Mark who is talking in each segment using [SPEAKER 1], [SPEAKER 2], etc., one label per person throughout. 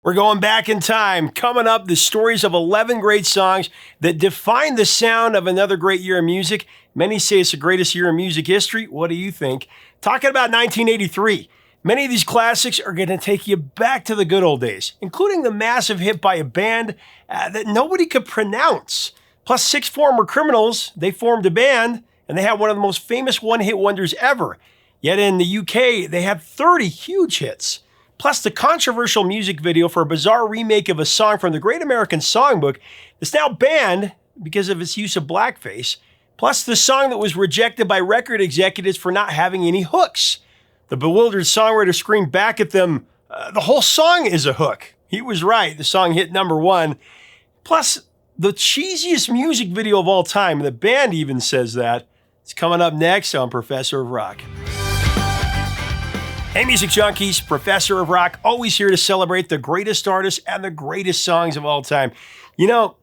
[SPEAKER 1] We're going back in time. Coming up, the stories of 11 great songs that define the sound of another great year in music. Many say it's the greatest year in music history. What do you think? Talking about 1983. Many of these classics are going to take you back to the good old days, including the massive hit by a band that nobody could pronounce. Plus, 6 former criminals, they formed a band, and they had one of the most famous one-hit wonders ever. Yet in the UK, they had 30 huge hits. Plus, the controversial music video for a bizarre remake of a song from the Great American Songbook is now banned because of its use of blackface. Plus, the song that was rejected by record executives for not having any hooks. The bewildered songwriter screamed back at them, the whole song is a hook. He was right. The song hit #1. Plus, the cheesiest music video of all time, the band even says that. It's coming up next on Professor of Rock. Hey music junkies, Professor of Rock, always here to celebrate the greatest artists and the greatest songs of all time. You know,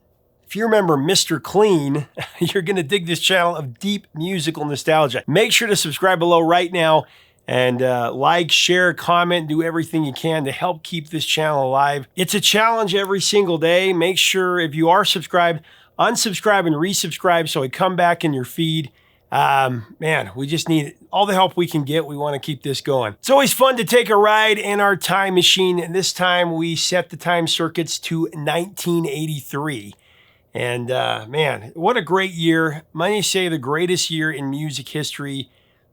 [SPEAKER 1] if you remember Mr. Clean, you're going to dig this channel of deep musical nostalgia. Make sure to subscribe below right now and like, share, comment, do everything you can to help keep this channel alive. It's a challenge every single day. Make sure if you are subscribed, unsubscribe and resubscribe so I come back in your feed. Man, we just need all the help we can get. We want to keep this going. It's always fun to take a ride in our time machine. And this time we set the time circuits to 1983. And man, what a great year. Many say the greatest year in music history.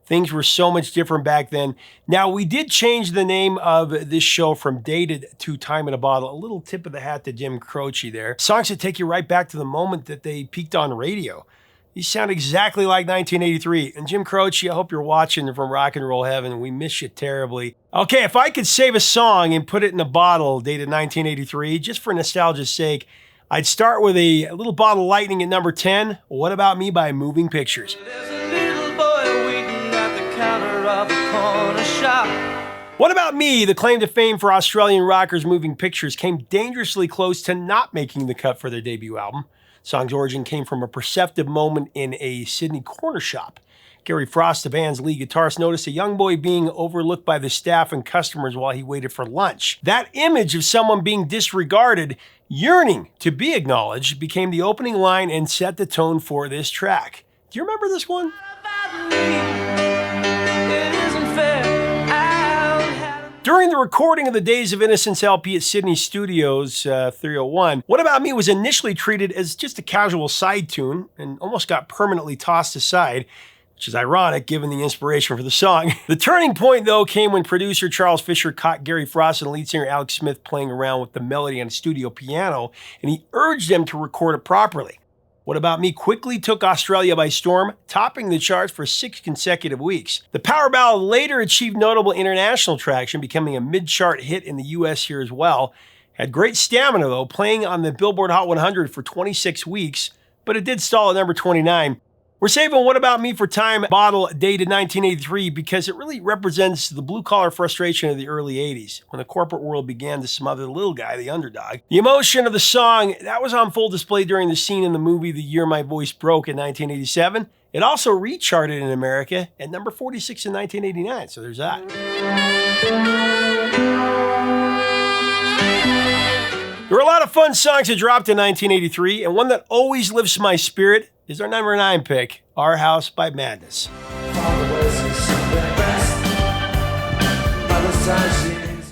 [SPEAKER 1] Things were so much different back then. Now, we did change the name of this show from Dated to Time in a Bottle. A little tip of the hat to Jim Croce there. Songs that take you right back to the moment that they peaked on radio. You sound exactly like 1983. And Jim Croce, I hope you're watching from Rock and Roll Heaven. We miss you terribly. Okay, if I could save a song and put it in a bottle dated 1983, just for nostalgia's sake, I'd start with a little bottle of lightning at number 10. What About Me by Moving Pictures.
[SPEAKER 2] There's a little boy waiting at the counter of a corner shop.
[SPEAKER 1] What About Me, the claim to fame for Australian rockers Moving Pictures, came dangerously close to not making the cut for their debut album. The song's origin came from a perceptive moment in a Sydney corner shop. Gary Frost, the band's lead guitarist, noticed a young boy being overlooked by the staff and customers while he waited for lunch. That image of someone being disregarded, yearning to be acknowledged, became the opening line and set the tone for this track. Do you remember this one? During the recording of the Days of Innocence LP at Sydney Studios 301, What About Me was initially treated as just a casual side tune and almost got permanently tossed aside, which is ironic given the inspiration for the song. The turning point, though, came when producer Charles Fisher caught Gary Frost and lead singer Alex Smith playing around with the melody on a studio piano, and he urged them to record it properly. What About Me quickly took Australia by storm, topping the charts for 6 consecutive weeks. The power ballad later achieved notable international traction, becoming a mid-chart hit in the US here as well. Had great stamina, though, playing on the Billboard Hot 100 for 26 weeks, but it did stall at number 29. We're saving What About Me for Time bottle dated 1983 because it really represents the blue-collar frustration of the early 80s, when the corporate world began to smother the little guy, the underdog. The emotion of the song, that was on full display during the scene in the movie The Year My Voice Broke in 1987. It also recharted in America at number 46 in 1989, so there's that. There were a lot of fun songs that dropped in 1983, and one that always lifts my spirit is our number 9 pick, Our House by Madness.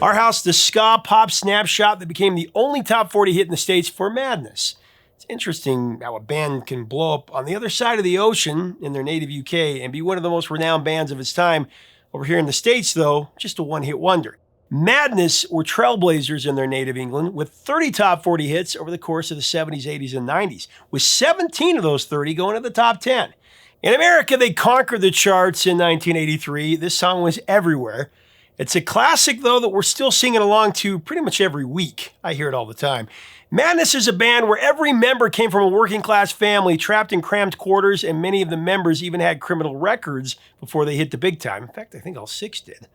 [SPEAKER 1] Our House, the ska pop snapshot that became the only top 40 hit in the States for Madness. It's interesting how a band can blow up on the other side of the ocean in their native UK and be one of the most renowned bands of its time. Over here in the States, though, just a one-hit wonder. Madness were trailblazers in their native England with 30 top 40 hits over the course of the 70s, 80s, and 90s, with 17 of those 30 going to the top 10. In America, they conquered the charts in 1983. This song was everywhere. It's a classic, though, that we're still singing along to pretty much every week. I hear it all the time. Madness is a band where every member came from a working-class family trapped in cramped quarters, and many of the members even had criminal records before they hit the big time. In fact, I think all 6 did.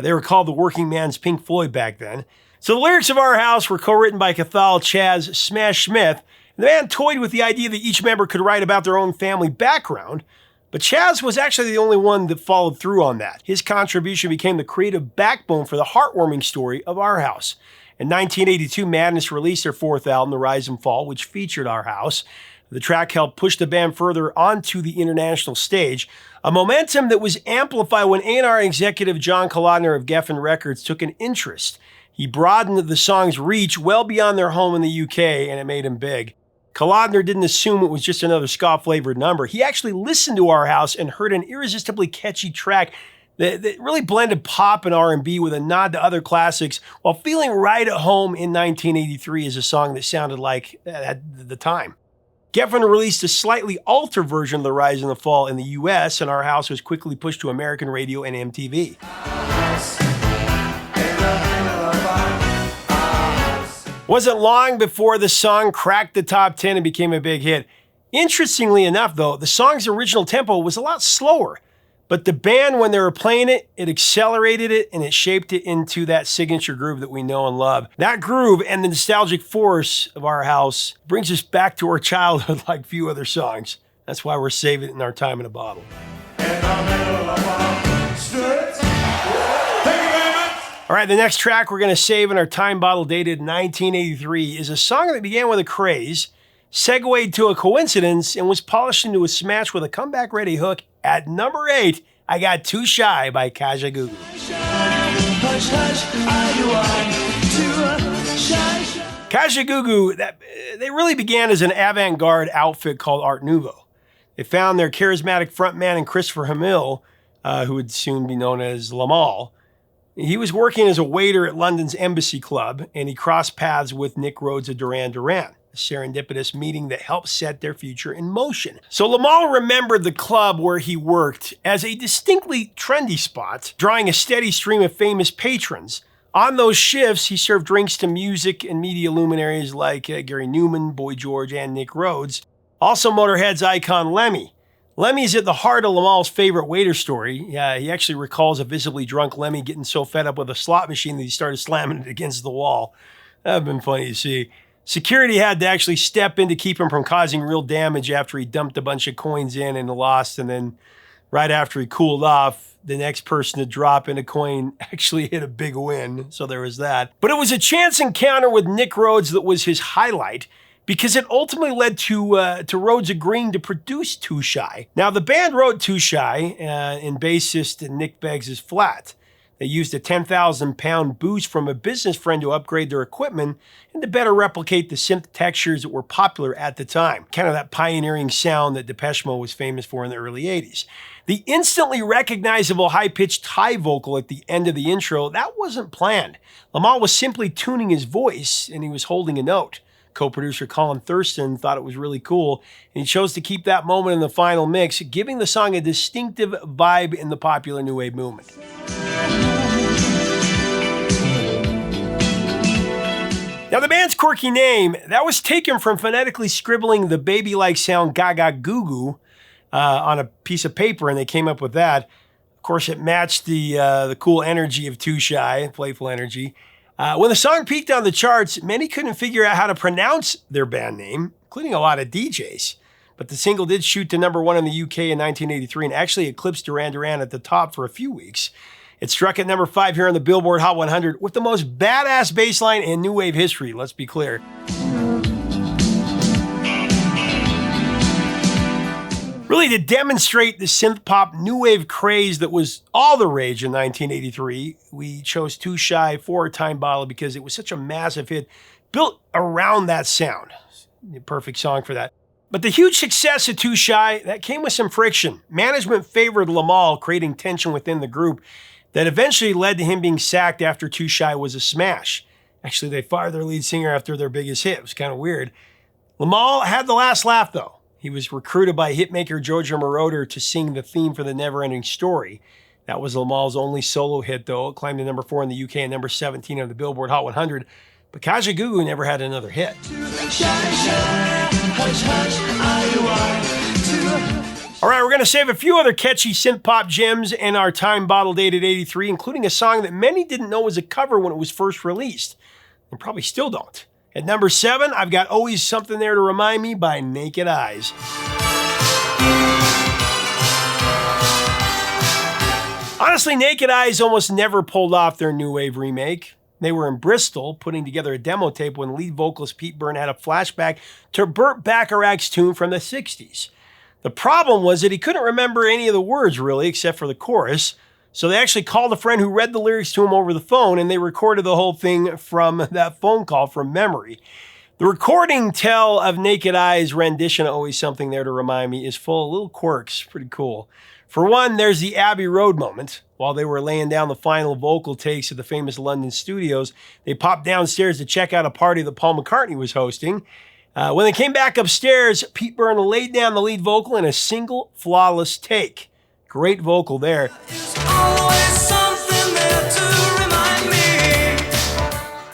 [SPEAKER 1] They were called the working man's Pink Floyd back then. So the lyrics of Our House were co-written by Cathal Chaz Smash Smith. And the band toyed with the idea that each member could write about their own family background, but Chaz was actually the only one that followed through on that. His contribution became the creative backbone for the heartwarming story of Our House. In 1982, Madness released their fourth album, The Rise and Fall, which featured Our House. The track helped push the band further onto the international stage, a momentum that was amplified when A&R executive John Kalodner of Geffen Records took an interest. He broadened the song's reach well beyond their home in the UK, and it made him big. Kalodner didn't assume it was just another ska-flavored number. He actually listened to Our House and heard an irresistibly catchy track that really blended pop and R&B with a nod to other classics while feeling right at home in 1983 as a song that sounded like at the time. Geffen released a slightly altered version of The Rise and the Fall in the US, and Our House was quickly pushed to American radio and MTV. Wasn't long before the song cracked the top 10 and became a big hit. Interestingly enough, though, the song's original tempo was a lot slower, but the band, when they were playing it, it accelerated it and it shaped it into that signature groove that we know and love. That groove and the nostalgic force of Our House brings us back to our childhood like few other songs. That's why we're saving it in our time in a bottle. All right, the next track we're going to save in our time bottle dated 1983 is a song that began with a craze, segued to a coincidence, and was polished into a smash with a comeback-ready hook. At number 8, I got Too Shy by Kajagoogoo. Kajagoogoo, they really began as an avant-garde outfit called Art Nouveau. They found their charismatic frontman in Christopher Hamill, who would soon be known as Lamal. He was working as a waiter at London's Embassy Club, and he crossed paths with Nick Rhodes of Duran Duran, a serendipitous meeting that helped set their future in motion. So Lamal remembered the club where he worked as a distinctly trendy spot, drawing a steady stream of famous patrons. On those shifts, he served drinks to music and media luminaries like Gary Newman, Boy George, and Nick Rhodes. Also Motorhead's icon Lemmy. Lemmy's at the heart of Lamal's favorite waiter story. He actually recalls a visibly drunk Lemmy getting so fed up with a slot machine that he started slamming it against the wall. That would have been funny to see. Security had to actually step in to keep him from causing real damage after he dumped a bunch of coins in and lost, and then right after he cooled off, the next person to drop in a coin actually hit a big win, so there was that. But it was a chance encounter with Nick Rhodes that was his highlight, because it ultimately led to Rhodes agreeing to produce Too Shy. Now, the band wrote Too Shy in bassist Nick Beggs' flat. They used a 10,000-pound boost from a business friend to upgrade their equipment and to better replicate the synth textures that were popular at the time. Kind of that pioneering sound that Depeche Mode was famous for in the early 80s. The instantly recognizable high-pitched high vocal at the end of the intro, that wasn't planned. Lamal was simply tuning his voice, and he was holding a note. Co-producer Colin Thurston thought it was really cool, and he chose to keep that moment in the final mix, giving the song a distinctive vibe in the popular new wave movement. Now, the band's quirky name, that was taken from phonetically scribbling the baby-like sound gaga goo goo on a piece of paper, and they came up with that. Of course, it matched the cool energy of Too Shy, playful energy. When the song peaked on the charts, many couldn't figure out how to pronounce their band name, including a lot of DJs. But the single did shoot to number 1 in the UK in 1983 and actually eclipsed Duran Duran at the top for a few weeks. It struck at number 5 here on the Billboard Hot 100 with the most badass bass line in new wave history, let's be clear. Really, to demonstrate the synth-pop new wave craze that was all the rage in 1983, we chose Too Shy for our time bottle because it was such a massive hit built around that sound. The perfect song for that. But the huge success of Too Shy, that came with some friction. Management favored Lamal, creating tension within the group that eventually led to him being sacked after Too Shy was a smash. Actually, they fired their lead singer after their biggest hit. It was kind of weird. Lamal had the last laugh, though. He was recruited by hitmaker Giorgio Moroder to sing the theme for The Neverending Story. That was Lamal's only solo hit, though. It climbed to number 4 in the UK and number 17 on the Billboard Hot 100. But Kajagoogoo never had another hit. All right, we're going to save a few other catchy synth-pop gems in our time bottle dated 83, including a song that many didn't know was a cover when it was first released, and probably still don't. At number 7, I've got Always Something There to Remind Me by Naked Eyes. Honestly, Naked Eyes almost never pulled off their new wave remake. They were in Bristol putting together a demo tape when lead vocalist Pete Byrne had a flashback to Burt Bacharach's tune from the 60s. The problem was that he couldn't remember any of the words, really, except for the chorus. So they actually called a friend who read the lyrics to him over the phone, and they recorded the whole thing from that phone call from memory. The recording tell of Naked Eye's rendition, Always Something There to Remind Me, is full of little quirks. Pretty cool. For one, there's the Abbey Road moment. While they were laying down the final vocal takes at the famous London studios, they popped downstairs to check out a party that Paul McCartney was hosting. When they came back upstairs, Pete Byrne laid down the lead vocal in a single, flawless take. Great vocal there.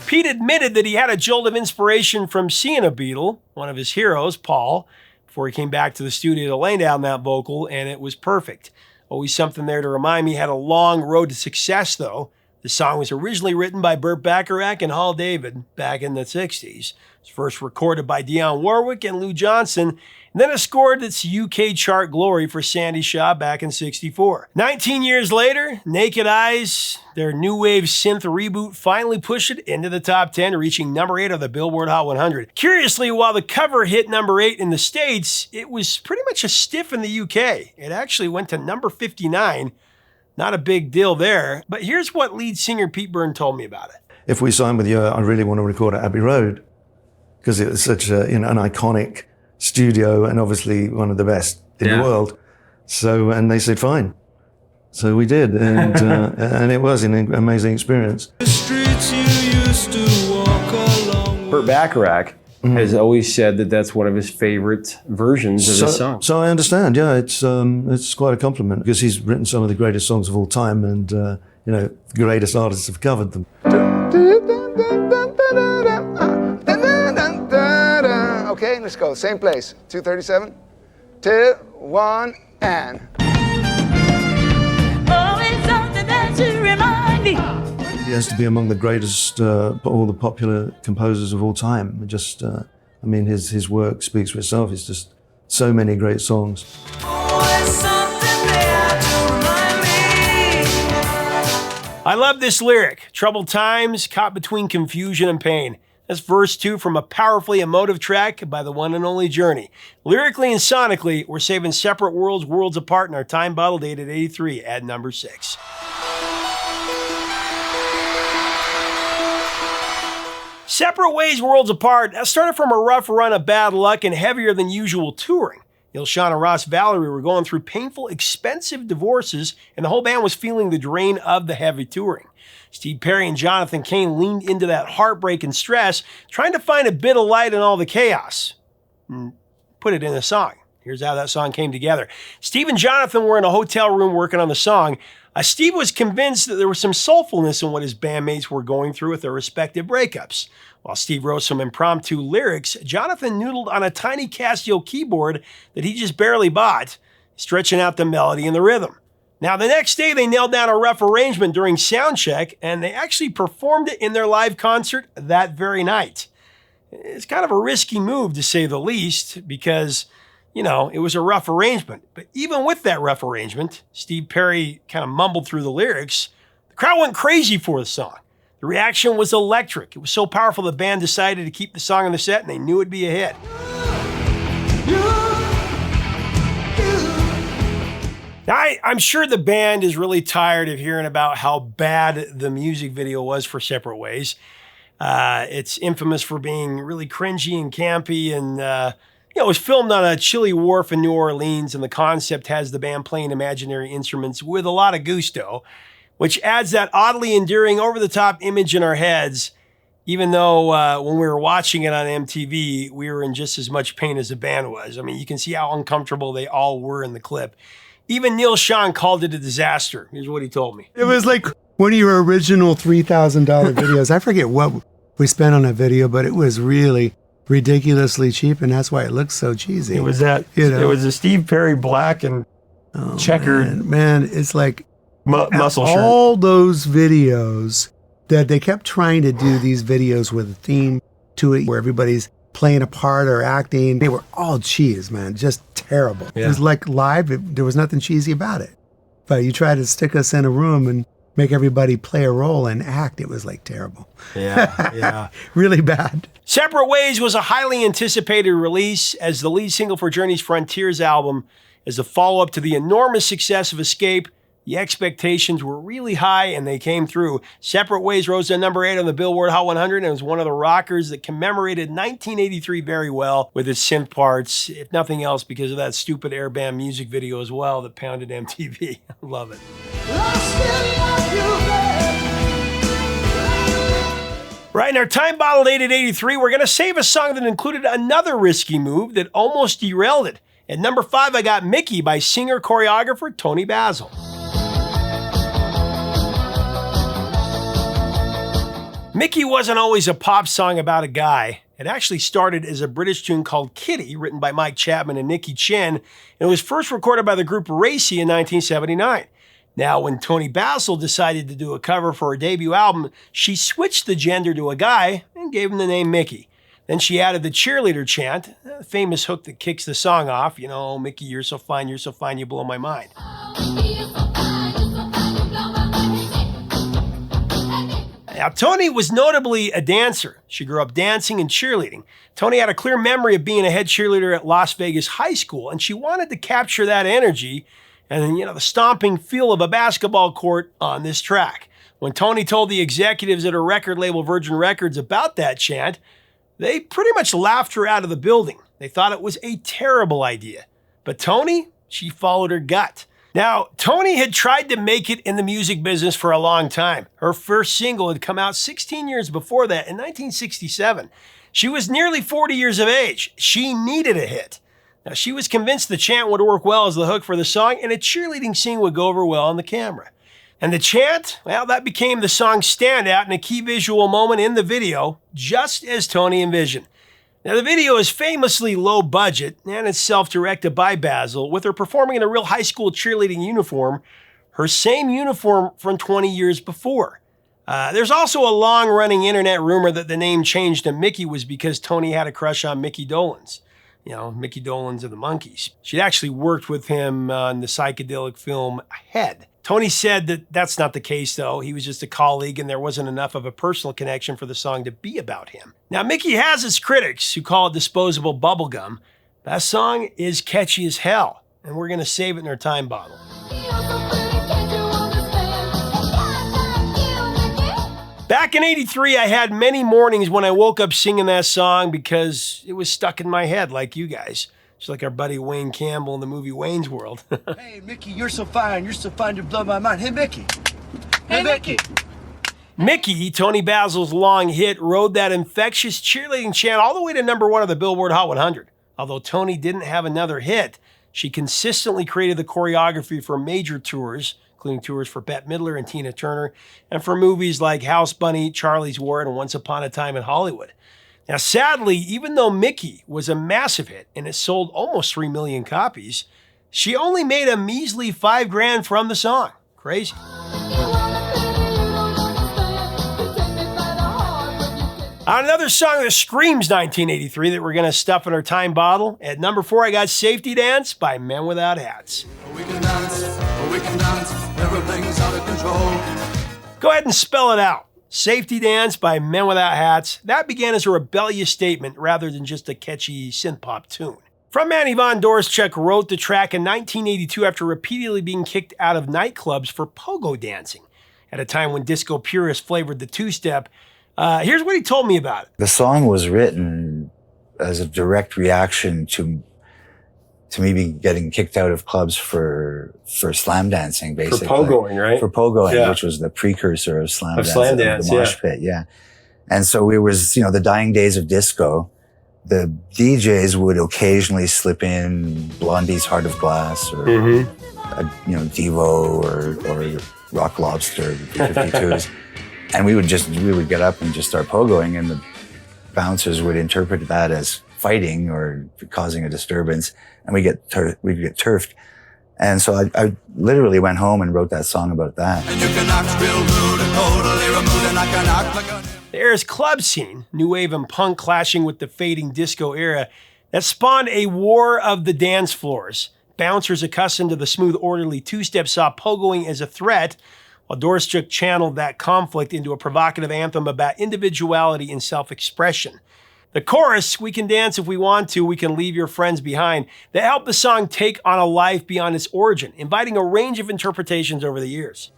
[SPEAKER 1] Pete admitted that he had a jolt of inspiration from seeing a Beatle, one of his heroes, Paul, before he came back to the studio to lay down that vocal, and it was perfect. Always Something There to Remind Me had a long road to success, though. The song was originally written by Burt Bacharach and Hal David back in the 60s. It was first recorded by Dionne Warwick and Lou Johnson, and then it scored its UK chart glory for Sandy Shaw back in 64. 19 years later, Naked Eyes, their new wave synth reboot, finally pushed it into the top 10, reaching number 8 of the Billboard Hot 100. Curiously, while the cover hit number 8 in the States, it was pretty much a stiff in the UK. It actually went to number 59. Not a big deal there, but here's what lead singer Pete Byrne told me about it.
[SPEAKER 3] If we sign with you, I really want to record at Abbey Road because it was such an iconic studio and obviously one of the best in the world. So, and they said, fine. So we did, and and it was an amazing experience.
[SPEAKER 4] Burt Bacharach has always said that that's one of his favorite versions of his song.
[SPEAKER 3] So I understand, yeah, it's quite a compliment because he's written some of the greatest songs of all time, and the greatest artists have covered them.
[SPEAKER 5] Okay, let's go. Same place. 237. 2, 1, and.
[SPEAKER 6] Always something that you remind me.
[SPEAKER 3] He has to be among the greatest, all the popular composers of all time. Just, his work speaks for itself. It's just so many great songs.
[SPEAKER 2] Always something there to remind me.
[SPEAKER 1] I love this lyric. Troubled times, caught between confusion and pain. That's verse 2 from a powerfully emotive track by the one and only Journey. Lyrically and sonically, we're saving Separate Worlds, Worlds Apart in our time bottle dated 83 at number 6. Separate Ways, Worlds Apart, that started from a rough run of bad luck and heavier than usual touring. Neil, Sean, and Ross Valerie were going through painful, expensive divorces, and the whole band was feeling the drain of the heavy touring. Steve Perry and Jonathan Cain leaned into that heartbreak and stress, trying to find a bit of light in all the chaos. And put it in a song. Here's how that song came together. Steve and Jonathan were in a hotel room working on the song. Steve was convinced that there was some soulfulness in what his bandmates were going through with their respective breakups. While Steve wrote some impromptu lyrics, Jonathan noodled on a tiny Casio keyboard that he just barely bought, stretching out the melody and the rhythm. Now, the next day, they nailed down a rough arrangement during sound check, and they actually performed it in their live concert that very night. It's kind of a risky move, to say the least, because, it was a rough arrangement. But even with that rough arrangement, Steve Perry kind of mumbled through the lyrics. The crowd went crazy for the song. The reaction was electric. It was so powerful the band decided to keep the song on the set, and they knew it'd be a hit. Now, I'm sure the band is really tired of hearing about how bad the music video was for Separate Ways. It's infamous for being really cringy and campy, and it was filmed on a chilly wharf in New Orleans, and the concept has the band playing imaginary instruments with a lot of gusto, which adds that oddly endearing, over-the-top image in our heads, even though when we were watching it on MTV, we were in just as much pain as the band was. I mean, you can see how uncomfortable they all were in the clip. Even Neil Sean called it a disaster. Here's what he told me.
[SPEAKER 7] It was like one of your original $3,000 videos. I forget what we spent on a video, but it was really ridiculously cheap, and that's why it looks so cheesy.
[SPEAKER 1] It was that. It was a Steve Perry black and checkered.
[SPEAKER 7] Man, it's like
[SPEAKER 1] muscle shirt.
[SPEAKER 7] All those videos that they kept trying to do these videos with a theme to it, where everybody's playing a part or acting. They were all cheese, man. Just terrible. Yeah. It was like live. There was nothing cheesy about it. But you try to stick us in a room and make everybody play a role and act. It was like terrible.
[SPEAKER 1] Yeah.
[SPEAKER 7] Really bad.
[SPEAKER 1] Separate Ways was a highly anticipated release as the lead single for Journey's Frontiers album. As a follow-up to the enormous success of Escape, the expectations were really high and they came through. Separate Ways rose to number 8 on the Billboard Hot 100 and was one of the rockers that commemorated 1983 very well with its synth parts, if nothing else because of that stupid Air Band music video as well that pounded MTV. I love it. Right, in our time bottle dated 83, we're going to save a song that included another risky move that almost derailed it. At number 5, I got Mickey by singer-choreographer Tony Basil. Mickey wasn't always a pop song about a guy. It actually started as a British tune called Kitty, written by Mike Chapman and Nicky Chinn, and it was first recorded by the group ERASED in 1979. Now, when Tony Basil decided to do a cover for her debut album, she switched the gender to a guy and gave him the name Mickey. Then she added the cheerleader chant, a famous hook that kicks the song off. You know, Mickey, you're so fine, you blow my mind. Now, Tony was notably a dancer. She grew up dancing and cheerleading. Tony had a clear memory of being a head cheerleader at Las Vegas High School, and she wanted to capture that energy and, the stomping feel of a basketball court on this track. When Tony told the executives at her record label Virgin Records about that chant, they pretty much laughed her out of the building. They thought it was a terrible idea. But Tony, she followed her gut. Now, Tony had tried to make it in the music business for a long time. Her first single had come out 16 years before that in 1967. She was nearly 40 years of age. She needed a hit. Now, she was convinced the chant would work well as the hook for the song, and a cheerleading scene would go over well on the camera. And the chant, well, that became the song's standout and a key visual moment in the video, just as Tony envisioned. Now, the video is famously low budget, and it's self-directed by Basil, with her performing in a real high school cheerleading uniform, her same uniform from 20 years before. There's also a long-running internet rumor that the name change to Mickey was because Tony had a crush on Mickey Dolenz. Mickey Dolenz of the Monkees. She'd actually worked with him on the psychedelic film Head. Tony said that that's not the case, though. He was just a colleague, and there wasn't enough of a personal connection for the song to be about him. Now, Mickey has its critics who call it disposable bubblegum. That song is catchy as hell, and we're going to save it in our time bottle. Back in 83, I had many mornings when I woke up singing that song because it was stuck in my head like you guys. Just like our buddy Wayne Campbell in the movie Wayne's World.
[SPEAKER 8] Hey, Mickey, you're so fine, you blow my mind. Hey, Mickey. Hey, Mickey.
[SPEAKER 1] Mickey, Tony Basil's long hit, rode that infectious cheerleading chant all the way to number 1 of the Billboard Hot 100. Although Tony didn't have another hit, she consistently created the choreography for major tours, including tours for Bette Midler and Tina Turner, and for movies like House Bunny, Charlie's Ward, and Once Upon a Time in Hollywood. Now, sadly, even though Mickey was a massive hit and it sold almost 3 million copies, she only made a measly $5,000 from the song. Crazy. Another song that screams 1983 that we're going to stuff in our time bottle. At number 4, I got Safety Dance by Men Without Hats.
[SPEAKER 2] We can dance, everything's out of control.
[SPEAKER 1] Go ahead and spell it out. Safety Dance by Men Without Hats. That began as a rebellious statement rather than just a catchy synth-pop tune. Frontman Ivan Doroschuk wrote the track in 1982 after repeatedly being kicked out of nightclubs for pogo dancing, at a time when disco purists flavored the two-step. Here's what he told me about it.
[SPEAKER 9] The song was written as a direct reaction to me getting kicked out of clubs for slam dancing, basically.
[SPEAKER 4] For pogoing, right?
[SPEAKER 9] For pogoing,
[SPEAKER 4] yeah.
[SPEAKER 9] Which was the precursor of slam dance.
[SPEAKER 4] Slam dance,
[SPEAKER 9] the mosh pit, yeah. And so it was, the dying days of disco. The DJs would occasionally slip in Blondie's Heart of Glass or, Devo or Rock Lobster, B-52s. And we would get up and just start pogoing, and the bouncers would interpret that as fighting or causing a disturbance, and we'd get turfed. And so I literally went home and wrote that song about that.
[SPEAKER 2] And you can act real rude and totally removed, and I can act like a...
[SPEAKER 1] The era's club scene, new wave and punk clashing with the fading disco era, that spawned a war of the dance floors. Bouncers accustomed to the smooth, orderly two-step saw pogoing as a threat, while Dorschuk channeled that conflict into a provocative anthem about individuality and self-expression. The chorus, "We can dance if we want to, we can leave your friends behind," that helped the song take on a life beyond its origin, inviting a range of interpretations over the years.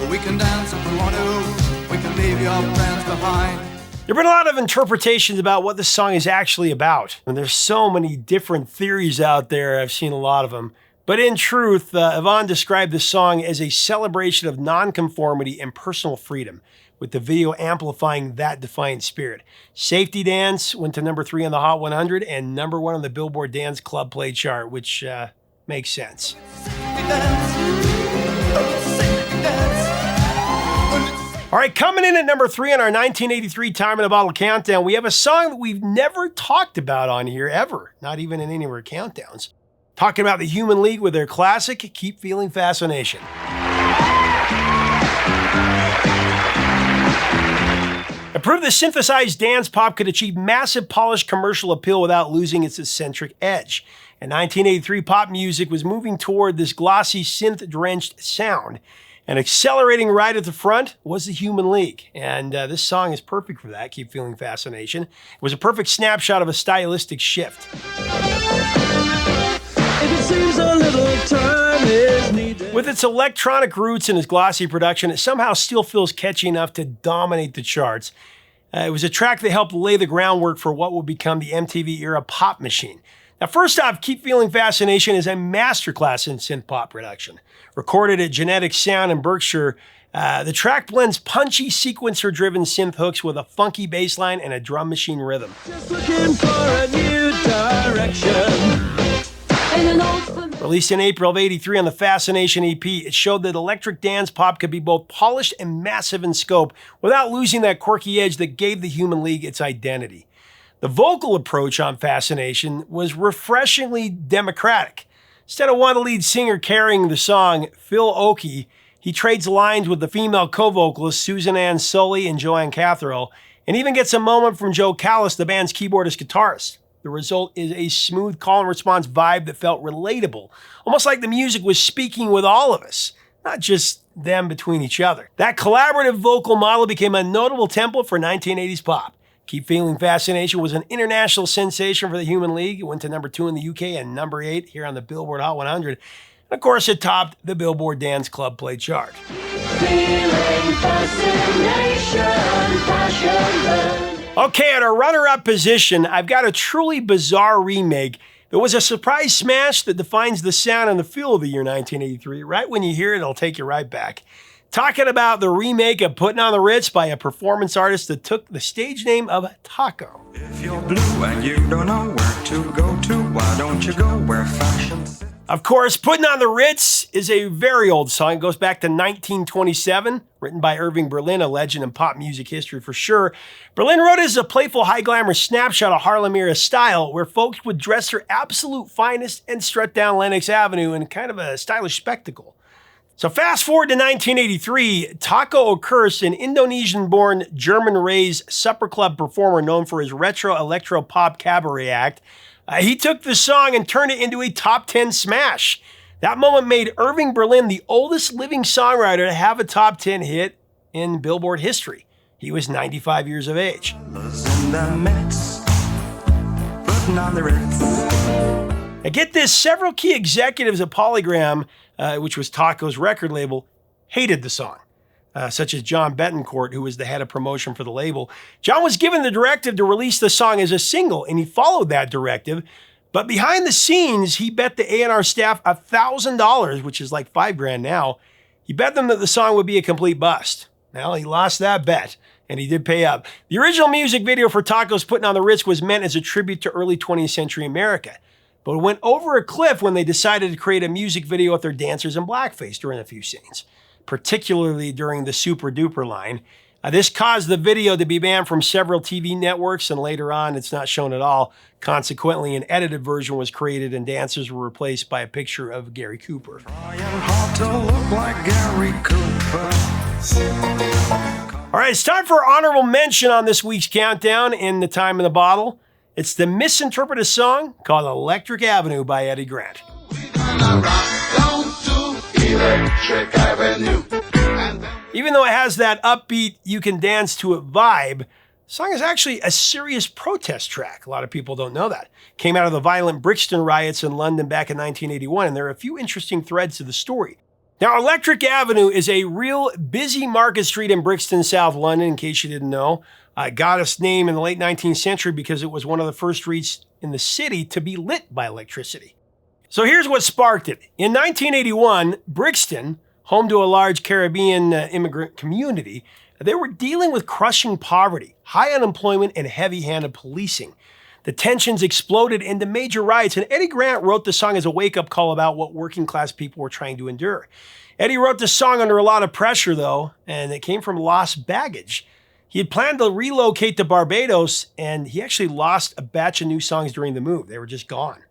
[SPEAKER 8] We can dance if we want to, we can leave your friends behind.
[SPEAKER 1] There have been a lot of interpretations about what this song is actually about. And there's so many different theories out there. I've seen a lot of them. But in truth, Yvonne described this song as a celebration of nonconformity and personal freedom, with the video amplifying that defiant spirit. Safety Dance went to number 3 on the Hot 100 and number 1 on the Billboard Dance Club Play chart, which makes sense. All right, coming in at number 3 on our 1983 Time in a Bottle countdown, we have a song that we've never talked about on here ever, not even in any of our countdowns. Talking about the Human League with their classic, Keep Feeling Fascination. It proved that synthesized dance pop could achieve massive polished commercial appeal without losing its eccentric edge. And 1983 pop music was moving toward this glossy synth-drenched sound. And accelerating right at the front was the Human League. And this song is perfect for that, Keep Feeling Fascination. It was a perfect snapshot of a stylistic shift. With its electronic roots and its glossy production, it somehow still feels catchy enough to dominate the charts. It was a track that helped lay the groundwork for what would become the MTV-era pop machine. Now, first off, Keep Feeling Fascination is a masterclass in synth pop production. Recorded at Genetic Sound in Berkshire, the track blends punchy, sequencer-driven synth hooks with a funky bass line and a drum machine rhythm.
[SPEAKER 2] Just looking for a new direction.
[SPEAKER 1] Released in April of '83 on the Fascination EP, it showed that electric dance pop could be both polished and massive in scope without losing that quirky edge that gave the Human League its identity. The vocal approach on Fascination was refreshingly democratic. Instead of one lead singer carrying the song, Phil Oakey, he trades lines with the female co-vocalists Susan Ann Sully and Joanne Catherall, and even gets a moment from Joe Callis, the band's keyboardist-guitarist. The result is a smooth call and response vibe that felt relatable, almost like the music was speaking with all of us, not just them between each other. That collaborative vocal model became a notable template for 1980s pop. Keep Feeling Fascination was an international sensation for the Human League. It went to number 2 in the UK and number 8 here on the Billboard Hot 100. And of course, it topped the Billboard Dance Club Play chart. Okay, at a runner-up position, I've got a truly bizarre remake that was a surprise smash that defines the sound and the feel of the year 1983. Right when you hear it, it'll take you right back. Talking about the remake of Puttin On the Ritz by a performance artist that took the stage name of Taco.
[SPEAKER 10] If you're blue and you don't know where to go to, why don't you go where fashion sits?
[SPEAKER 1] Of course, Puttin On the Ritz is a very old song. It goes back to 1927, written by Irving Berlin, a legend in pop music history for sure. Berlin wrote it as a playful, high-glamour snapshot of Harlem-era style, where folks would dress their absolute finest and strut down Lenox Avenue in kind of a stylish spectacle. So fast forward to 1983, Taco occurs, an Indonesian-born, German-raised supper club performer known for his retro electro-pop cabaret act. He took the song and turned it into a top 10 smash. That moment made Irving Berlin the oldest living songwriter to have a top 10 hit in Billboard history. He was 95 years of age. Now get this, several key executives at Polygram, which was Taco's record label, hated the song. Such as John Betancourt, who was the head of promotion for the label. John was given the directive to release the song as a single, and he followed that directive. But behind the scenes, he bet the A&R staff $1,000, which is like $5,000 now. He bet them that the song would be a complete bust. Well, he lost that bet, and he did pay up. The original music video for Taco's Puttin' on the Ritz was meant as a tribute to early 20th century America. But it went over a cliff when they decided to create a music video with their dancers in blackface during a few scenes, particularly during the Super Duper line. This caused the video to be banned from several TV networks, and later on, it's not shown at all. Consequently, an edited version was created, and dancers were replaced by a picture of Gary Cooper. All right, it's time for honorable mention on this week's countdown in the Time in the Bottle. It's the misinterpreted song called Electric Avenue by Eddie Grant.
[SPEAKER 11] We're gonna rock down to Electric Avenue.
[SPEAKER 1] Even though it has that upbeat, you can dance to it vibe, the song is actually a serious protest track. A lot of people don't know that. Came out of the violent Brixton riots in London back in 1981, and there are a few interesting threads to the story. Now, Electric Avenue is a real busy market street in Brixton, South London, in case you didn't know. It got its name in the late 19th century because it was one of the first streets in the city to be lit by electricity. So here's what sparked it. In 1981, Brixton, home to a large Caribbean immigrant community, they were dealing with crushing poverty, high unemployment, and heavy-handed policing. The tensions exploded into major riots, and Eddie Grant wrote the song as a wake-up call about what working-class people were trying to endure. Eddie wrote the song under a lot of pressure, though, and it came from lost baggage. He had planned to relocate to Barbados, and he actually lost a batch of new songs during the move. They were just gone.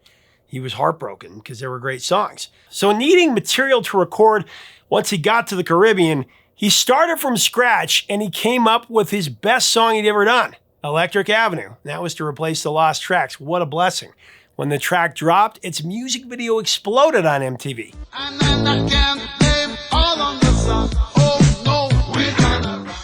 [SPEAKER 1] He was heartbroken because they were great songs. So needing material to record once he got to the Caribbean, he started from scratch, and he came up with his best song he'd ever done, Electric Avenue. That was to replace the lost tracks. What a blessing. When the track dropped, its music video exploded on MTV.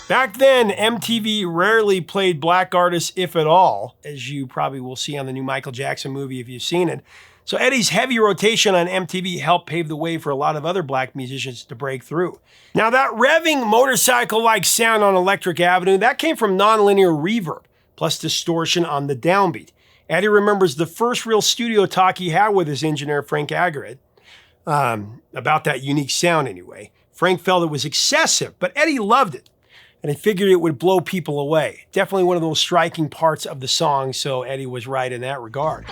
[SPEAKER 1] Back then, MTV rarely played black artists, if at all, as you probably will see on the new Michael Jackson movie if you've seen it. So Eddie's heavy rotation on MTV helped pave the way for a lot of other black musicians to break through. Now that revving motorcycle-like sound on Electric Avenue, that came from nonlinear reverb, plus distortion on the downbeat. Eddie remembers the first real studio talk he had with his engineer, Frank Agarrett, about that unique sound anyway. Frank felt it was excessive, but Eddie loved it, and he figured it would blow people away. Definitely one of those striking parts of the song, so Eddie was right in that regard.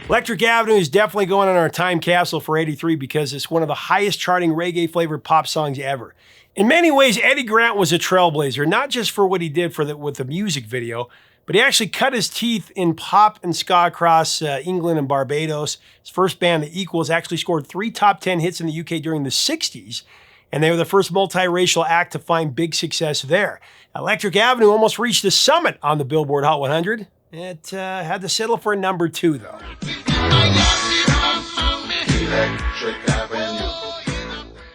[SPEAKER 1] Electric Avenue is definitely going on our time capsule for '83 because it's one of the highest charting reggae-flavored pop songs ever. In many ways, Eddie Grant was a trailblazer, not just for what he did with the music video, but he actually cut his teeth in pop and ska across England and Barbados. His first band, The Equals, actually scored 3 top 10 hits in the UK during the 60s, and they were the first multiracial act to find big success there. Electric Avenue almost reached the summit on the Billboard Hot 100. It had to settle for number 2, though.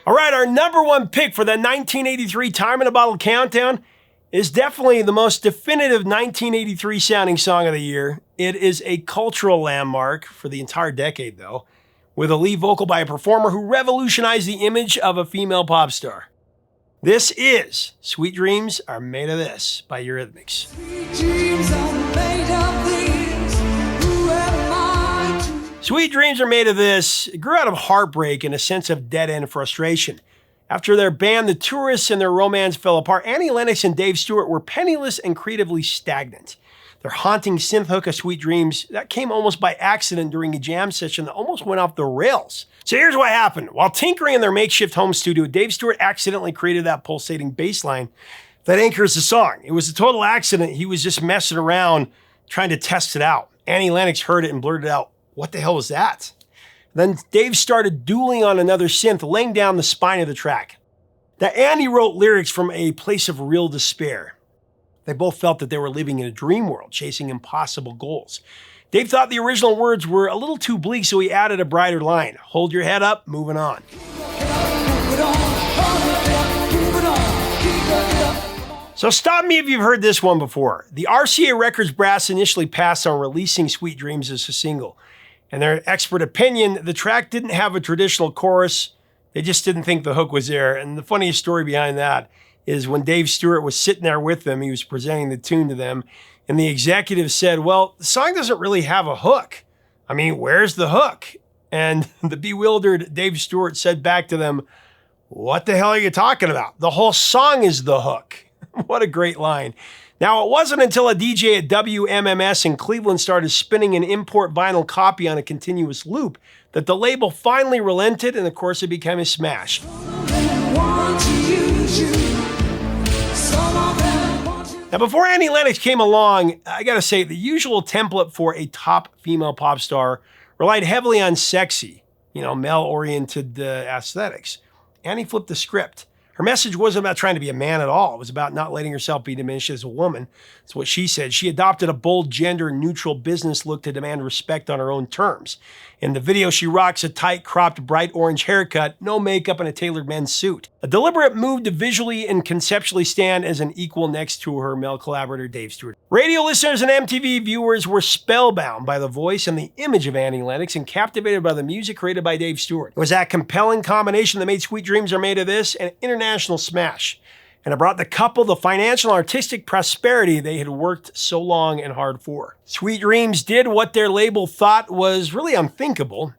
[SPEAKER 1] All right, our number 1 pick for the 1983 Time in a Bottle Countdown is definitely the most definitive 1983 sounding song of the year. It is a cultural landmark for the entire decade, though, with a lead vocal by a performer who revolutionized the image of a female pop star. This is Sweet Dreams Are Made of This by Eurythmics. Sweet Dreams Are Made of This grew out of heartbreak and a sense of dead-end frustration. After their band, The Tourists, and their romance fell apart, Annie Lennox and Dave Stewart were penniless and creatively stagnant. Their haunting synth hook of Sweet Dreams, that came almost by accident during a jam session that almost went off the rails. So here's what happened. While tinkering in their makeshift home studio, Dave Stewart accidentally created that pulsating bass line that anchors the song. It was a total accident. He was just messing around trying to test it out. Annie Lennox heard it and blurted out, "What the hell was that?" Then Dave started dueling on another synth, laying down the spine of the track. Now, Annie wrote lyrics from a place of real despair. They both felt that they were living in a dream world, chasing impossible goals. Dave thought the original words were a little too bleak, so he added a brighter line. Hold your head up, moving on. So stop me if you've heard this one before. The RCA Records brass initially passed on releasing Sweet Dreams as a single. In their expert opinion, the track didn't have a traditional chorus. They just didn't think the hook was there. And the funniest story behind that is when Dave Stewart was sitting there with them, he was presenting the tune to them, and the executive said, "Well, the song doesn't really have a hook. I mean, where's the hook?" And the bewildered Dave Stewart said back to them, "What the hell are you talking about? The whole song is the hook." What a great line. Now, it wasn't until a DJ at WMMS in Cleveland started spinning an import vinyl copy on a continuous loop that the label finally relented, and of course it became a smash. Now, before Annie Lennox came along, I gotta say, the usual template for a top female pop star relied heavily on sexy, male-oriented aesthetics. Annie flipped the script. Her message wasn't about trying to be a man at all. It was about not letting herself be diminished as a woman. That's what she said. She adopted a bold, gender-neutral business look to demand respect on her own terms. In the video, she rocks a tight, cropped, bright orange haircut, no makeup, and a tailored men's suit. A deliberate move to visually and conceptually stand as an equal next to her male collaborator, Dave Stewart. Radio listeners and MTV viewers were spellbound by the voice and the image of Annie Lennox and captivated by the music created by Dave Stewart. It was that compelling combination that made Sweet Dreams Are Made of This an international smash. And it brought the couple the financial and artistic prosperity they had worked so long and hard for. Sweet Dreams did what their label thought was really unthinkable.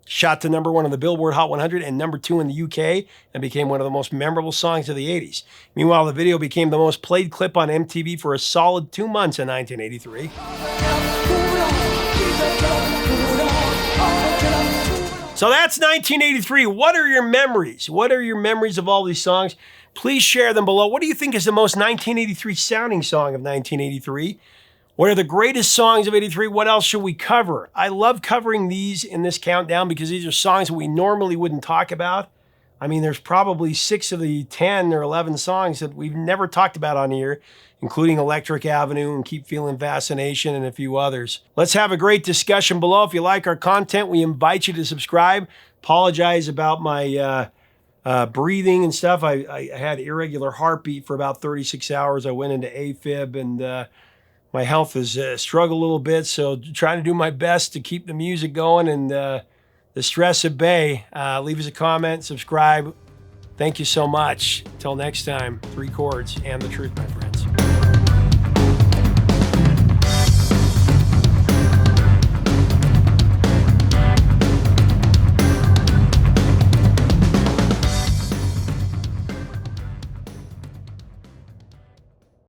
[SPEAKER 1] Shot to #1 on the Billboard Hot 100 and #2 in the UK, and became one of the most memorable songs of the 80s. Meanwhile, the video became the most played clip on MTV for a solid 2 months in 1983. So that's 1983. What are your memories? What are your memories of all these songs? Please share them below. What do you think is the most 1983 sounding song of 1983? What are the greatest songs of 83? What else should we cover? I love covering these in this countdown because these are songs that we normally wouldn't talk about. I mean, there's probably 6 of the 10 or 11 songs that we've never talked about on here, including Electric Avenue and Keep Feeling Fascination and a few others. Let's have a great discussion below. If you like our content, we invite you to subscribe. Apologize about my breathing and stuff. I had irregular heartbeat for about 36 hours. I went into AFib and my health has struggled a little bit. So trying to do my best to keep the music going and the stress at bay. Leave us a comment, subscribe. Thank you so much. Until next time, 3 chords and the truth, my friend.